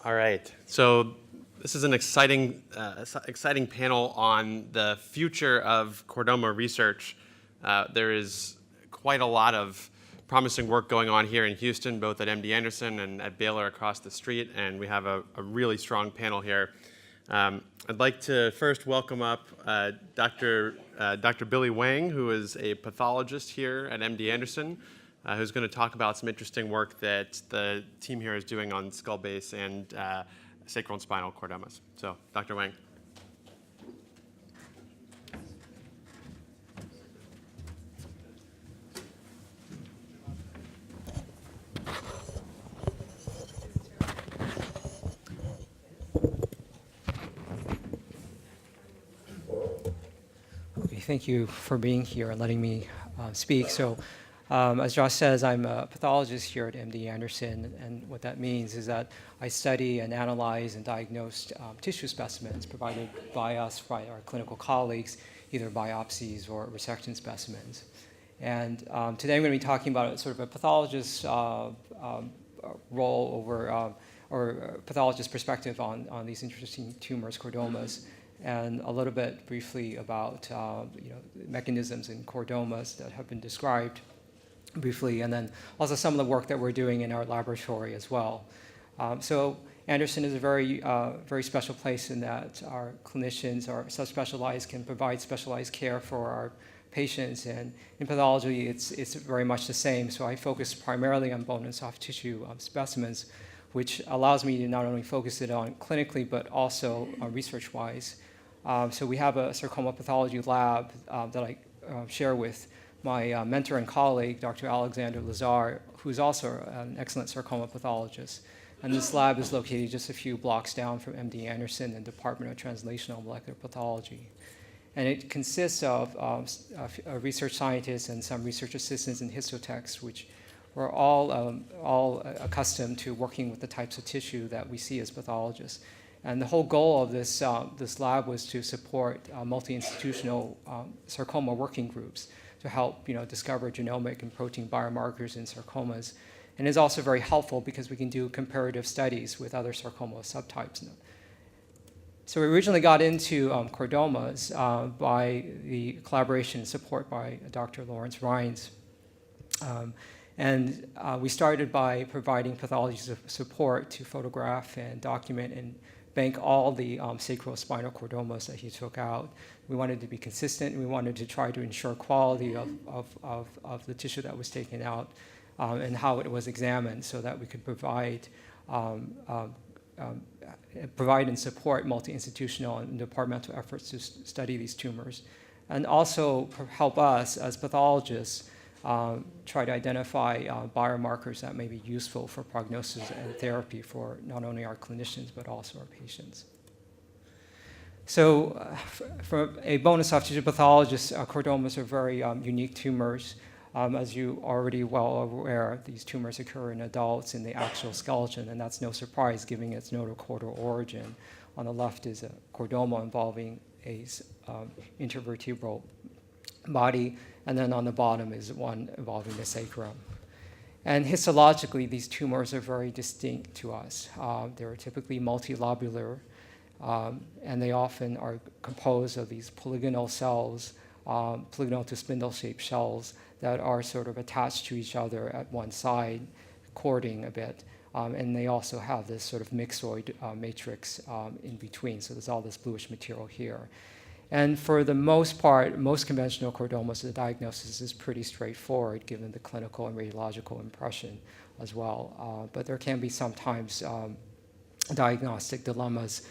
All right. So this is an exciting panel on the future of chordoma research. There is quite a lot of promising work going on here in Houston, both at MD Anderson and at Baylor across the street, and we have a really strong panel here. I'd like to first welcome up Dr. Wei-Lien Wang, who is a pathologist here at MD Anderson, who's going to talk about some interesting work that the team here is doing on skull base and sacral and spinal chordomas. So, Dr. Wang. Thank you for being here and letting me speak. So, as Josh says, I'm a pathologist here at MD Anderson, and what that means is that I study and analyze and diagnose tissue specimens provided by us, by our clinical colleagues, either biopsies or resection specimens. And today I'm going to be talking about sort of a pathologist's role over, or pathologist's perspective on these interesting tumors, chordomas, and a little bit briefly about mechanisms in chordomas that have been described briefly, and then also some of the work that we're doing in our laboratory as well. So Anderson is a very special place in that our clinicians are subspecialized, can provide specialized care for our patients, and in pathology it's very much the same. So I focus primarily on bone and soft tissue specimens, which allows me to not only focus it on clinically but also research-wise. So we have a sarcoma pathology lab that I share with my mentor and colleague, Dr. Alexander Lazar, who's also an excellent sarcoma pathologist. And this lab is located just a few blocks down from MD Anderson and Department of Translational Molecular Pathology. And it consists of research scientists and some research assistants and histotechs, which we're all accustomed to working with the types of tissue that we see as pathologists. And the whole goal of this lab was to support multi-institutional sarcoma working groups to help discover genomic and protein biomarkers in sarcomas. And it's also very helpful because we can do comparative studies with other sarcoma subtypes. So we originally got into chordomas by the collaboration and support by Dr. Lawrence Rines. And we started by providing pathology support to photograph and document and bank all the sacrospinal chordomas that he took out. We wanted to be consistent, and we wanted to try to ensure quality of the tissue that was taken out and how it was examined, so that we could provide and support multi-institutional and departmental efforts to study these tumors, and also help us as pathologists try to identify biomarkers that may be useful for prognosis and therapy for not only our clinicians but also our patients. So for a bone and soft tissue pathologist, chordomas are very unique tumors. As you are already well aware, these tumors occur in adults in the axial skeleton, and that's no surprise given its notochordal origin. On the left is a chordoma involving a intervertebral body, and then on the bottom is one involving the sacrum. And histologically, these tumors are very distinct to us. They're typically multilobular, and they often are composed of these polygonal cells, polygonal to spindle-shaped shells that are sort of attached to each other at one side, cording a bit. And they also have this sort of myxoid matrix in between, so there's all this bluish material here. And for the most part, most conventional chordomas, the diagnosis is pretty straightforward given the clinical and radiological impression as well. But there can be sometimes diagnostic dilemmas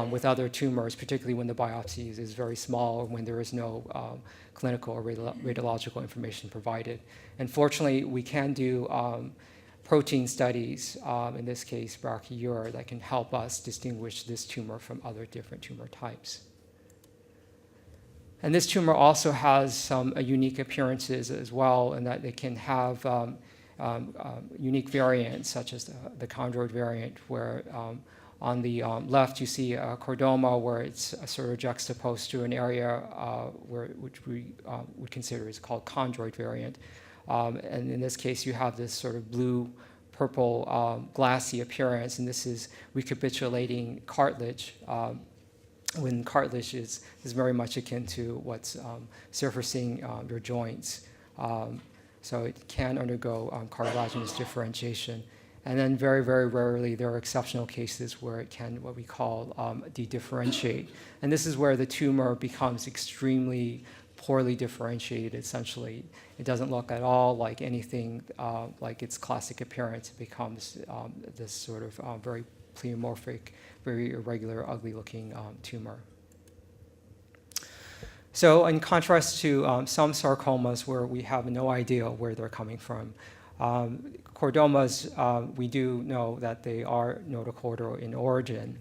with other tumors, particularly when the biopsy is very small or when there is no clinical or radiological information provided. And fortunately, we can do protein studies, in this case brachyuria, that can help us distinguish this tumor from other different tumor types. And this tumor also has some unique appearances as well, in that they can have unique variants, such as the chondroid variant, where on the left you see a chordoma where it's sort of juxtaposed to an area which we would consider is called chondroid variant. And in this case, you have this sort of blue purple glassy appearance, and this is recapitulating cartilage. When cartilage is very much akin to what's surfacing your joints. So it can undergo cartilaginous differentiation. And then very, very rarely, there are exceptional cases where it can, what we call, de-differentiate. And this is where the tumor becomes extremely poorly differentiated, essentially. It doesn't look at all like anything like its classic appearance. It becomes this sort of very pleomorphic, very irregular, ugly-looking tumor. So in contrast to some sarcomas where we have no idea where they're coming from, chordomas, we do know that they are notochordal in origin,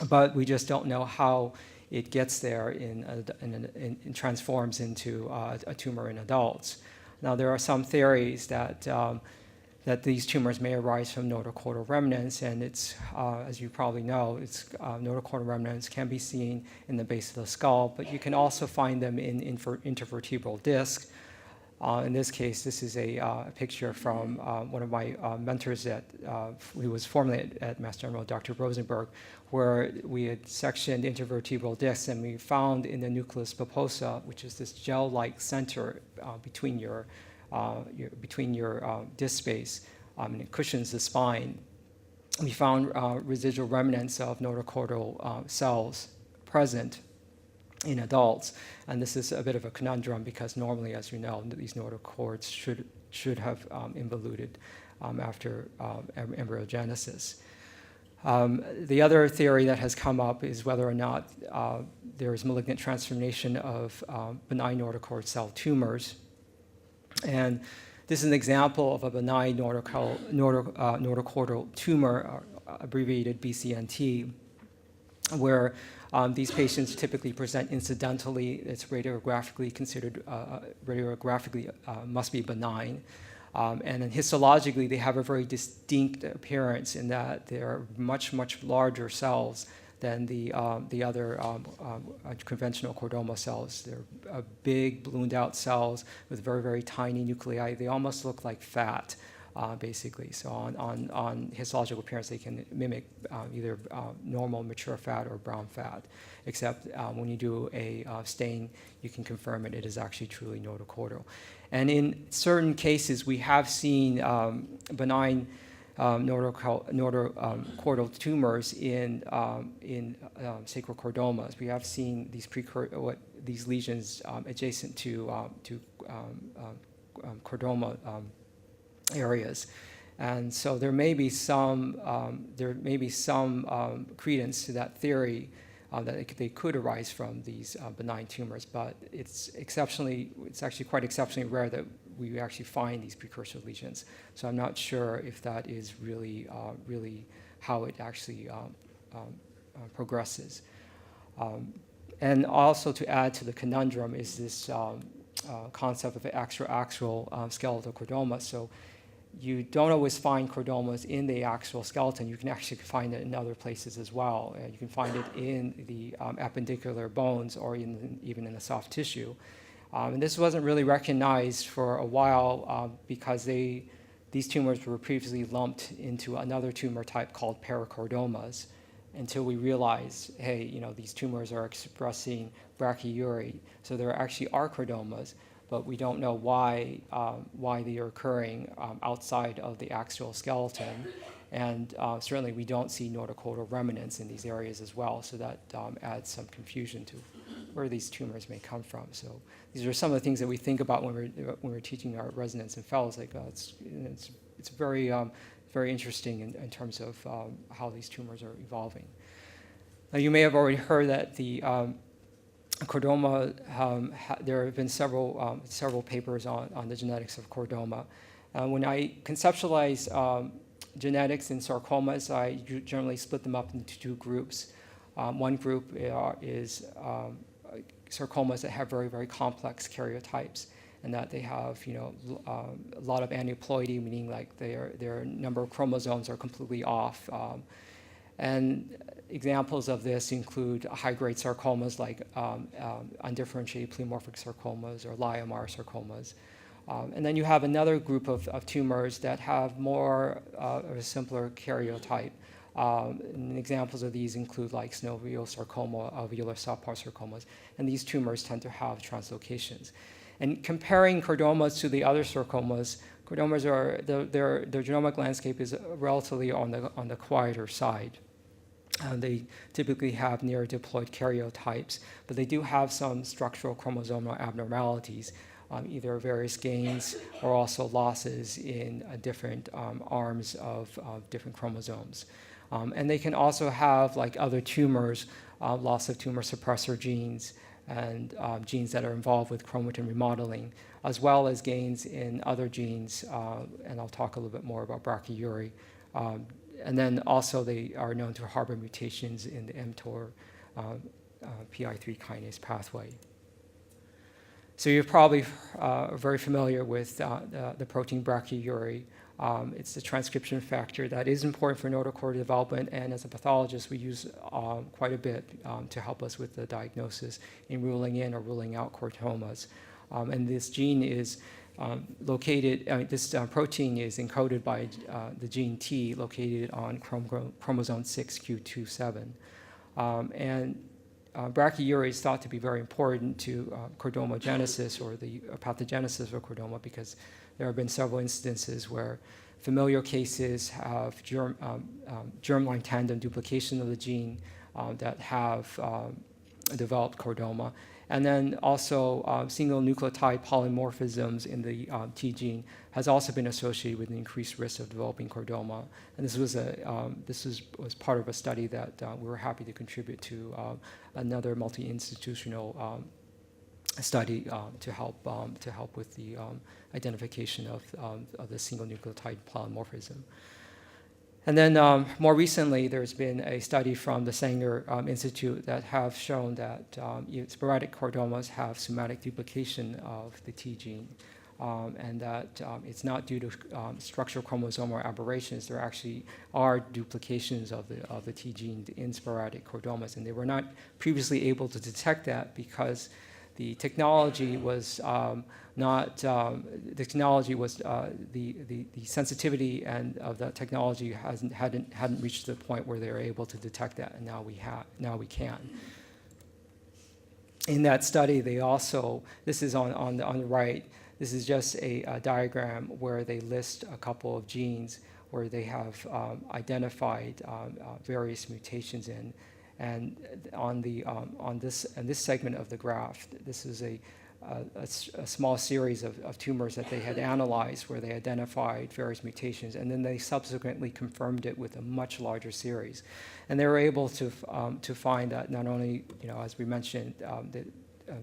but we just don't know how it gets there and transforms into a tumor in adults. Now, there are some theories that that these tumors may arise from notochordal remnants, and it's, as you probably know, notochordal remnants can be seen in the base of the skull, but you can also find them in intervertebral disc. In this case, this is a picture from one of my mentors who was formerly at Mass General, Dr. Rosenberg, where we had sectioned intervertebral discs, and we found in the nucleus pulposa, which is this gel-like center between your disc space, and it cushions the spine. We found residual remnants of notochordal cells present in adults, and this is a bit of a conundrum because normally, as you know, these notochords should have involuted after embryogenesis. The other theory that has come up is whether or not there is malignant transformation of benign notochord cell tumors. And this is an example of a benign notochordal tumor, abbreviated BCNT, where these patients typically present incidentally. It's radiographically considered, must be benign. And then histologically, they have a very distinct appearance in that they're much, much larger cells than the other conventional chordoma cells. They're big, ballooned out cells with very, very tiny nuclei. They almost look like fat, basically. So on histological appearance, they can mimic either normal mature fat or brown fat, except when you do a stain, you can confirm it is actually truly notochordal. And in certain cases, we have seen benign notochordal tumors in sacral chordomas. We have seen these lesions adjacent to chordoma areas, and so there may be some credence to that theory that they could arise from these benign tumors, but it's actually quite exceptionally rare that we actually find these precursor lesions. So I'm not sure if that is really how it actually progresses. And also to add to the conundrum is this concept of extra-axial skeletal chordoma. So you don't always find chordomas in the axial skeleton. You can actually find it in other places as well. You can find it in the appendicular bones or even in the soft tissue. And this wasn't really recognized for a while because these tumors were previously lumped into another tumor type called perichordomas until we realized, hey, these tumors are expressing brachyury, so there actually are chordomas, but we don't know why they are occurring outside of the axial skeleton. And certainly we don't see notochordal remnants in these areas as well, so that adds some confusion to where these tumors may come from. So these are some of the things that we think about when we're teaching our residents and fellows. Like it's very very interesting in terms of how these tumors are evolving. Now, you may have already heard that the chordoma, there have been several papers on the genetics of chordoma. When I conceptualize genetics in sarcomas, I generally split them up into two groups. One group is sarcomas that have very, very complex karyotypes, and that they have a lot of aneuploidy, meaning like their number of chromosomes are completely off. And examples of this include high-grade sarcomas like undifferentiated pleomorphic sarcomas or Lyomar sarcomas. And then you have another group of tumors that have more of a simpler karyotype. And examples of these include like synovial sarcoma, alveolar subparsarcomas, and these tumors tend to have translocations. And comparing chordomas to the other sarcomas, chordomas are their genomic landscape is relatively on the quieter side. They typically have near diploid karyotypes, but they do have some structural chromosomal abnormalities, either various gains or also losses in different arms of different chromosomes. And they can also have, like other tumors, loss of tumor suppressor genes and genes that are involved with chromatin remodeling, as well as gains in other genes, and I'll talk a little bit more about brachyury. And then also they are known to harbor mutations in the mTOR PI3 kinase pathway. So you're probably very familiar with the protein brachyury. It's the transcription factor that is important for notochord development, and as a pathologist, we use quite a bit to help us with the diagnosis in ruling in or ruling out chordomas. And this gene is located, this protein is encoded by the gene T located on chromosome 6q27. And brachyury is thought to be very important to chordomogenesis or the pathogenesis of chordoma, because there have been several instances where familial cases have germline tandem duplication of the gene that have developed chordoma. And then also single nucleotide polymorphisms in the T gene has also been associated with an increased risk of developing chordoma. And this was part of a study that we were happy to contribute to another multi-institutional study to help with the identification of the single nucleotide polymorphism. And then more recently, there's been a study from the Sanger Institute that have shown that sporadic chordomas have somatic duplication of the T gene, and that it's not due to structural chromosomal aberrations. There actually are duplications of the T gene in sporadic chordomas, and they were not previously able to detect that because the technology was the sensitivity and of that technology hadn't reached the point where they were able to detect that, and now we can. In that study, they also, this is on the right, this is just a diagram where they list a couple of genes where they have identified various mutations in. And on this segment of the graph, this is a small series of tumors that they had analyzed where they identified various mutations, and then they subsequently confirmed it with a much larger series. And they were able to find that not only, as we mentioned, that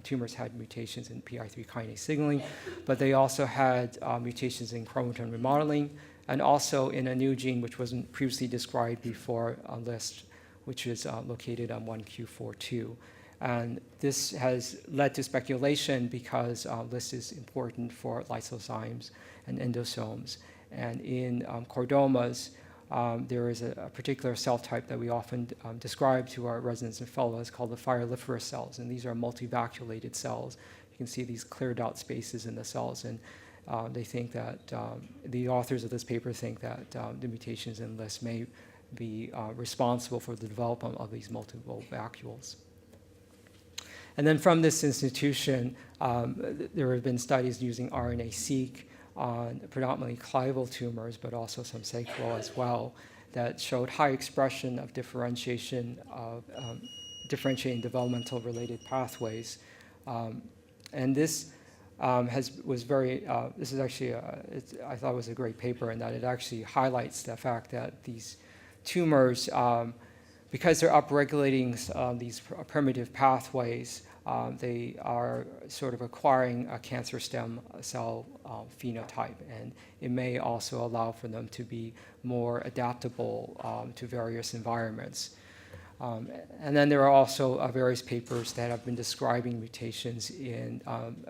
tumors had mutations in PI3 kinase signaling, but they also had mutations in chromatin remodeling, and also in a new gene which wasn't previously described before on list, which is located on 1q42. And this has led to speculation because this is important for lysozymes and endosomes. And in chordomas, there is a particular cell type that we often describe to our residents and fellows called the pyraliferous cells. And these are multivacuolated cells. You can see these clear dot spaces in the cells. And they think that, the authors of this paper think that the mutations in LIS may be responsible for the development of these multiple vacuoles. And then from this institution, there have been studies using RNA-seq on predominantly clival tumors, but also some sacral as well, that showed high expression of differentiating developmental related pathways. And this this is actually, I thought it was a great paper in that it actually highlights the fact that these tumors, because they're upregulating these primitive pathways, they are sort of acquiring a cancer stem cell phenotype, and it may also allow for them to be more adaptable to various environments. And then there are also various papers that have been describing mutations in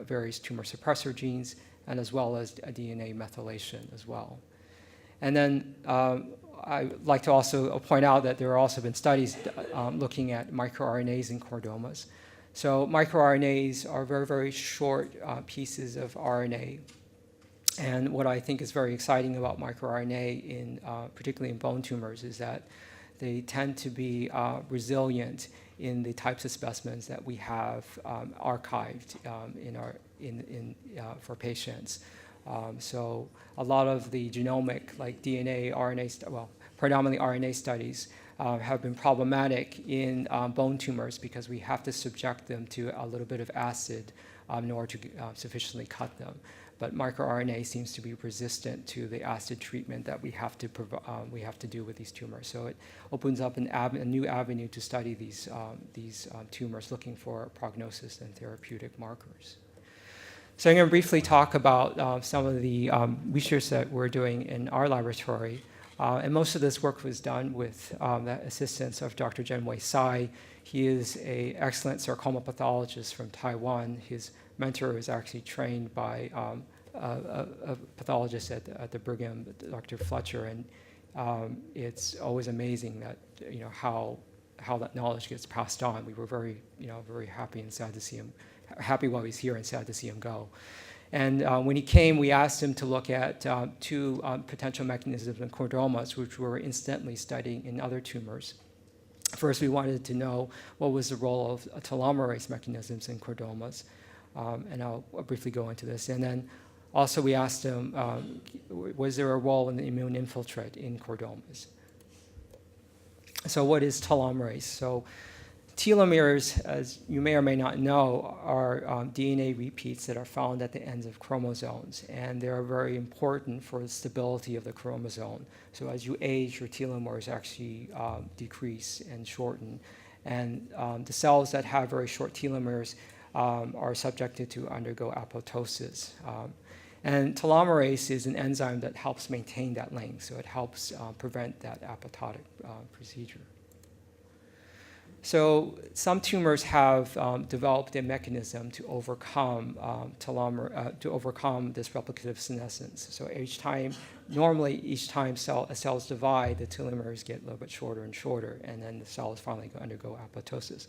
various tumor suppressor genes, and as well as DNA methylation as well. And then I'd like to also point out that there have also been studies looking at microRNAs in chordomas. So microRNAs are very, very short pieces of RNA And what I think is very exciting about microRNA, particularly in bone tumors, is that they tend to be resilient in the types of specimens that we have archived for patients. So a lot of the genomic, like DNA, RNA, predominantly RNA studies have been problematic in bone tumors because we have to subject them to a little bit of acid in order to sufficiently cut them. But microRNA seems to be resistant to the acid treatment that we have to do with these tumors. So it opens up a new avenue to study these tumors, looking for prognosis and therapeutic markers. So I'm going to briefly talk about some of the research that we're doing in our laboratory. And most of this work was done with the assistance of Dr. Zhenwei Tsai. He is an excellent sarcoma pathologist from Taiwan. His mentor was actually trained by a pathologist at the Brigham, Dr. Fletcher, and it's always amazing that how that knowledge gets passed on. We were very happy and sad to see him, happy while he's here and sad to see him go. And when he came, we asked him to look at two potential mechanisms in chordomas, which we were incidentally studying in other tumors. First, we wanted to know what was the role of telomerase mechanisms in chordomas, and I'll briefly go into this. And then also we asked him, was there a role in the immune infiltrate in chordomas? So what is telomerase? So telomeres, as you may or may not know, are DNA repeats that are found at the ends of chromosomes, and they are very important for the stability of the chromosome. So as you age, your telomeres actually decrease and shorten, and the cells that have very short telomeres are subjected to undergo apoptosis. And telomerase is an enzyme that helps maintain that length, so it helps prevent that apoptotic procedure. So some tumors have developed a mechanism to overcome this replicative senescence. So normally each time cells divide, the telomeres get a little bit shorter and shorter, and then the cells finally undergo apoptosis.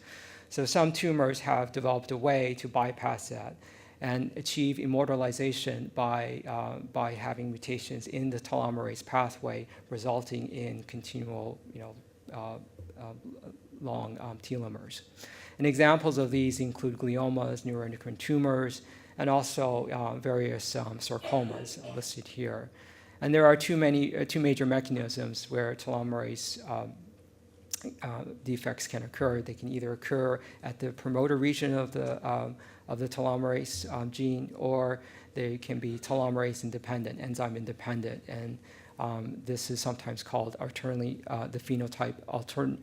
So some tumors have developed a way to bypass that and achieve immortalization by having mutations in the telomerase pathway, resulting in continual, long telomeres. And examples of these include gliomas, neuroendocrine tumors, and also various sarcomas listed here. And there are two major mechanisms where telomerase defects can occur. They can either occur at the promoter region of the telomerase gene, or they can be telomerase independent, enzyme independent, and this is sometimes called alternately the phenotype alternative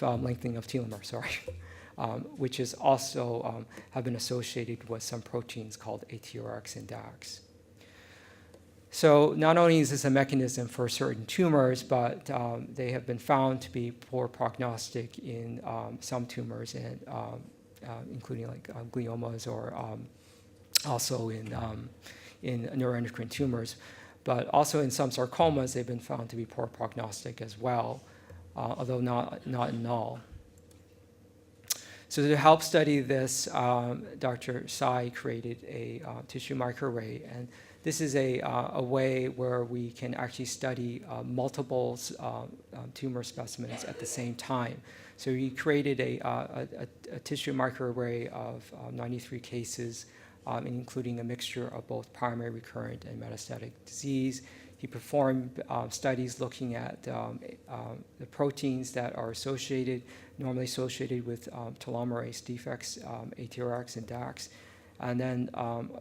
lengthening of telomere, which is also have been associated with some proteins called ATRX and DAX. So not only is this a mechanism for certain tumors, but they have been found to be poor prognostic in some tumors, and including like gliomas, or also in neuroendocrine tumors. But also in some sarcomas, they've been found to be poor prognostic as well, although not in all. So to help study this, Dr. Tsai created a tissue microarray, and this is a way where we can actually study multiple tumor specimens at the same time. So he created a tissue microarray of 93 cases, including a mixture of both primary, recurrent, and metastatic disease. He performed studies looking at the proteins that are normally associated with telomerase defects, ATRX and DAX. And then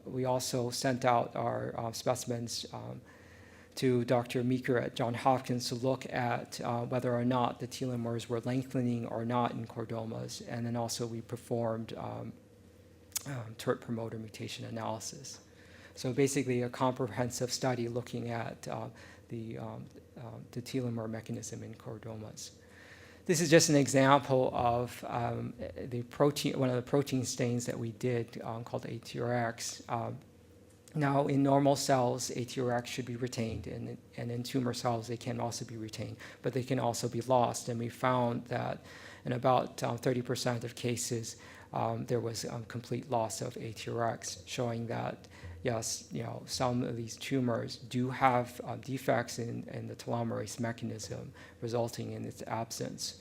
we also sent out our specimens to Dr. Meeker at Johns Hopkins to look at whether or not the telomeres were lengthening or not in chordomas. And then also we performed TERT promoter mutation analysis. So basically a comprehensive study looking at the telomere mechanism in chordomas. This is just an example of one of the protein stains that we did called ATRX. Now, in normal cells, ATRX should be retained, and in tumor cells, they can also be retained, but they can also be lost. And we found that in about 30% of cases, there was complete loss of ATRX, showing that yes, some of these tumors do have defects in the telomerase mechanism, resulting in its absence.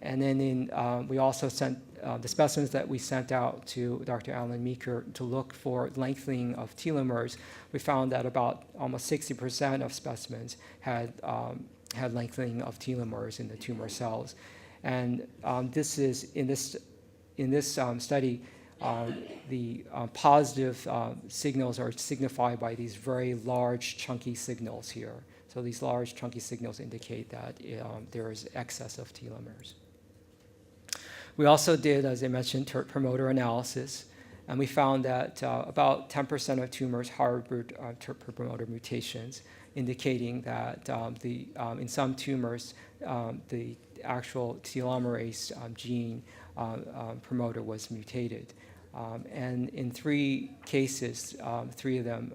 And then we also sent the specimens that we sent out to Dr. Alan Meeker to look for lengthening of telomeres. We found that about almost 60% of specimens had lengthening of telomeres in the tumor cells. And this is in this study, the positive signals are signified by these very large chunky signals here. So these large chunky signals indicate that there is excess of telomeres. We also did, as I mentioned, TERT promoter analysis, and we found that about 10% of tumors harbored TERT promoter mutations, indicating that in some tumors, the actual telomerase gene promoter was mutated. And in 3 cases, 3 of them,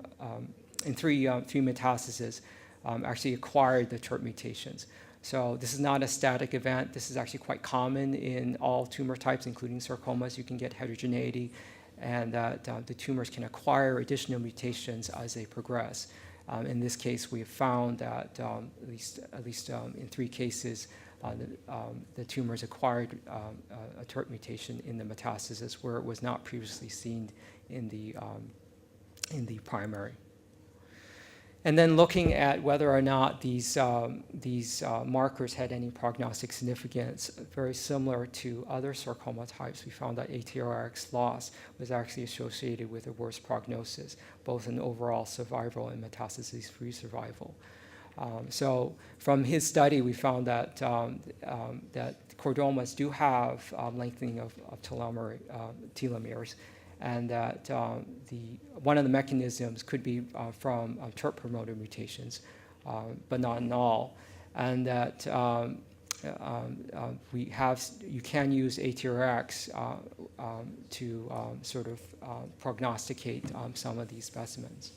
in three metastases, actually acquired the TERT mutations. So this is not a static event. This is actually quite common in all tumor types, including sarcomas. You can get heterogeneity, and that the tumors can acquire additional mutations as they progress. In this case, we have found that at least in 3 cases, the tumors acquired a TERT mutation in the metastasis where it was not previously seen in the primary. And then looking at whether or not these markers had any prognostic significance, very similar to other sarcoma types, we found that ATRX loss was actually associated with a worse prognosis, both in overall survival and metastasis-free survival. So from his study, we found that chordomas do have lengthening of telomeres, and that one of the mechanisms could be from TERT promoter mutations, but not in all, and that you can use ATRX to sort of prognosticate some of these specimens.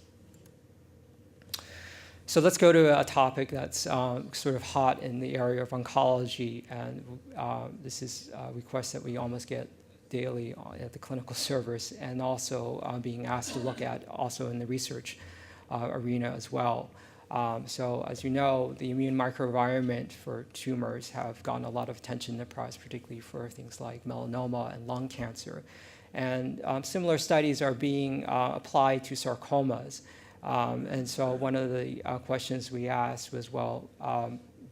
So let's go to a topic that's sort of hot in the area of oncology, and this is a request that we almost get daily at the clinical service, and also being asked to look at also in the research arena as well. So as you know, the immune microenvironment for tumors have gotten a lot of attention in the press, particularly for things like melanoma and lung cancer. And similar studies are being applied to sarcomas. And so one of the questions we asked was, well,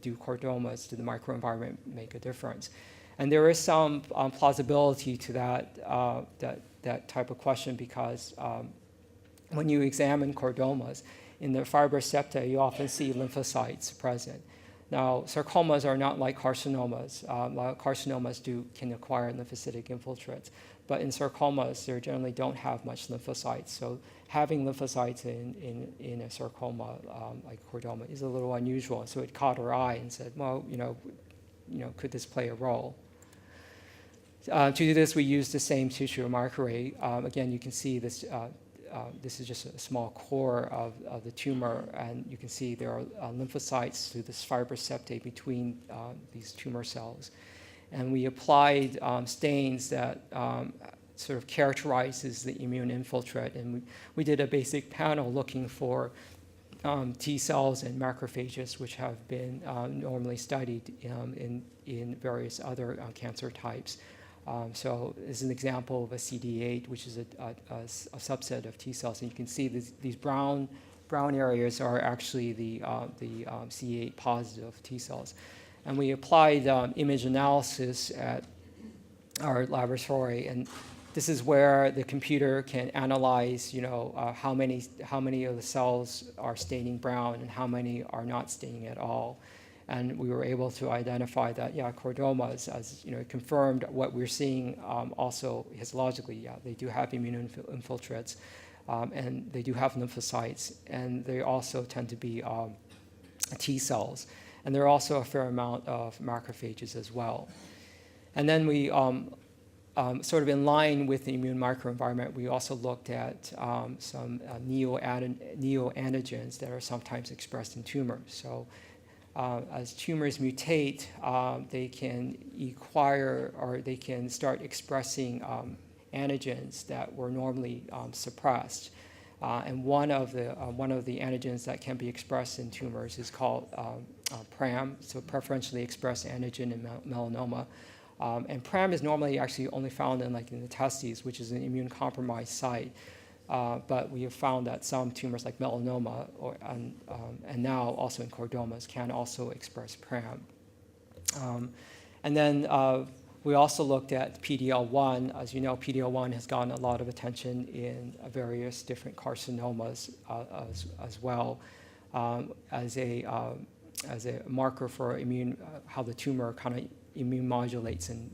do chordomas, do the microenvironment make a difference? And there is some plausibility to that type of question, because when you examine chordomas, in the fibrous septa, you often see lymphocytes present. Now, sarcomas are not like carcinomas. Carcinomas can acquire lymphocytic infiltrates, but in sarcomas, they generally don't have much lymphocytes. So having lymphocytes in a sarcoma like chordoma is a little unusual. So it caught our eye and said, well, could this play a role? To do this, we used the same tissue microarray. Again, you can see this. This is just a small core of the tumor, and you can see there are lymphocytes through this fibrous septate between these tumor cells. And we applied stains that sort of characterizes the immune infiltrate, and we did a basic panel looking for T cells and macrophages, which have been normally studied in various other cancer types. So this is an example of a CD8, which is a subset of T cells, and you can see these brown areas are actually the CD8 positive T cells. And we applied image analysis at our laboratory, and this is where the computer can analyze, how many of the cells are staining brown and how many are not staining at all. And we were able to identify that, chordomas, as confirmed what we're seeing also histologically. They do have immune infiltrates, and they do have lymphocytes, and they also tend to be T cells. And there are also a fair amount of macrophages as well. And then we, sort of in line with the immune microenvironment, we also looked at some neoantigens that are sometimes expressed in tumors. So as tumors mutate, they can acquire, or they can start expressing antigens that were normally suppressed. And one of the antigens that can be expressed in tumors is called PRAM, so preferentially expressed antigen in melanoma. And PRAM is normally actually only found in the testes, which is an immune compromised site. But we have found that some tumors like melanoma and now also in chordomas can also express PRAM. And then we also looked at PD-L1. As you know, PD-L1 has gotten a lot of attention in various different carcinomas as well as a marker for how the tumor kind of immune modulates and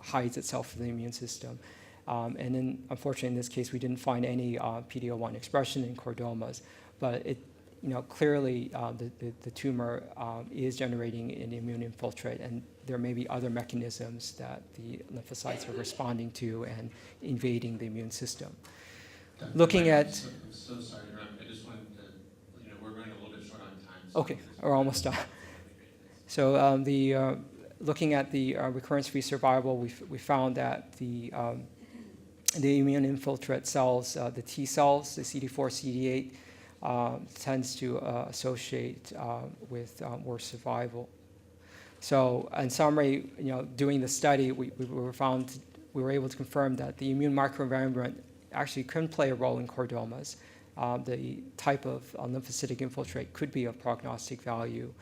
hides itself from the immune system. And then, unfortunately, in this case, we didn't find any PD-L1 expression in chordomas, but clearly the tumor is generating an immune infiltrate, and there may be other mechanisms that the lymphocytes are responding to and invading the immune system. Looking at... I'm so sorry to interrupt. I just wanted to, we're running a little bit short on time. So okay, we're almost done. So looking at the recurrence-free survival, we found that the immune infiltrate cells, the T cells, the CD4, CD8, tends to associate with worse survival. So, in summary, doing the study, we were able to confirm that the immune microenvironment actually can play a role in chordomas. The type of lymphocytic infiltrate could be of prognostic value,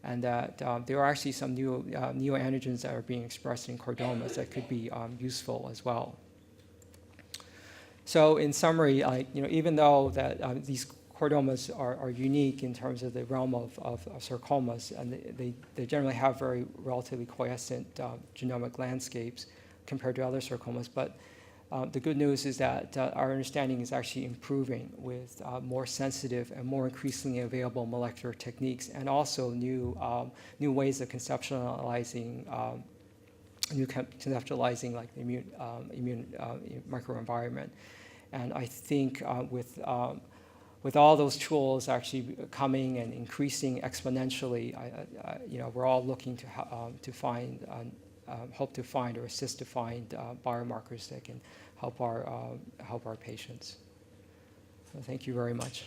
and that there are actually some neoantigens that are being expressed in chordomas that could be useful as well. So, in summary, even though that these chordomas are unique in terms of the realm of sarcomas, and they generally have very relatively quiescent genomic landscapes compared to other sarcomas. But the good news is that our understanding is actually improving with more sensitive and more increasingly available molecular techniques, and also new ways of conceptualizing like the immune microenvironment. And I think with all those tools actually coming and increasing exponentially, we're all looking to find, hope to find or assist to find biomarkers that can help our patients. So thank you very much.